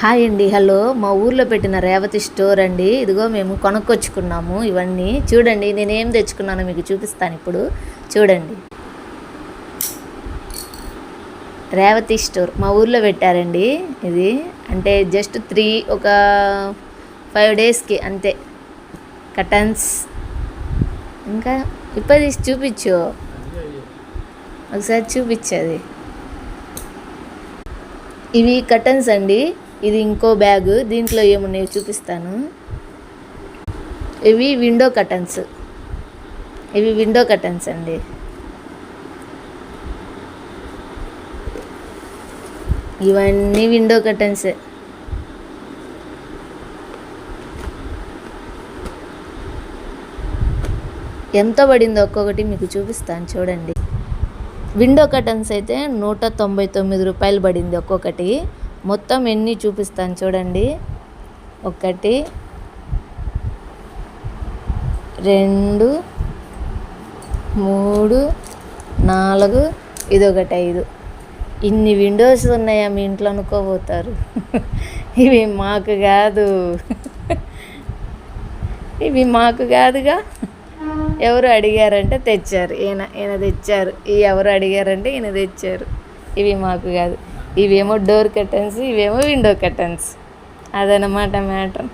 Hi అండి, hello. మా ఊర్లో పెట్టిన రేవతి స్టోర్ అండి. ఇదిగో మేము కొనుక్కొచ్చుకున్నాము ఇవన్నీ. చూడండి నేనేం తెచ్చుకున్నానో మీకు చూపిస్తాను ఇప్పుడు. చూడండి, రేవతి స్టోర్ మా ఊర్లో పెట్టారండి. ఇది అంటే జస్ట్ ఒక 5 డేస్కి అంతే. కటన్స్ ఇంకా ఇప్పటి చూపించు, ఒకసారి చూపించేది. ఇవి కటన్స్ అండి. ఇది ఇంకో బ్యాగ్, దీంట్లో ఏమున్నాయో చూపిస్తాను. ఇవి విండో కటన్స్ అండి. ఇవన్నీ విండో కటన్సే. ఎంత పడిందో ఒక్కొక్కటి మీకు చూపిస్తాను చూడండి. విండో కటన్స్ అయితే 199 రూపాయలు పడింది ఒక్కొక్కటి. మొత్తం ఎన్ని చూపిస్తాను చూడండి. 1 2 3 4, ఇదొకటి 5. ఇన్ని విండోస్ ఉన్నాయా మీ ఇంట్లో అనుకోబోతారు. ఇవి మాకు కాదు, ఇవి మాకు కాదుగా. ఎవరు అడిగారంటే తెచ్చారు, ఈయన తెచ్చారు. ఎవరు అడిగారంటే ఈయన తెచ్చారు. ఇవి మాకు కాదు. ఇవేమో డోర్ కర్టన్స్, ఇవేమో విండో కర్టన్స్. అదనమాట మ్యాటర్.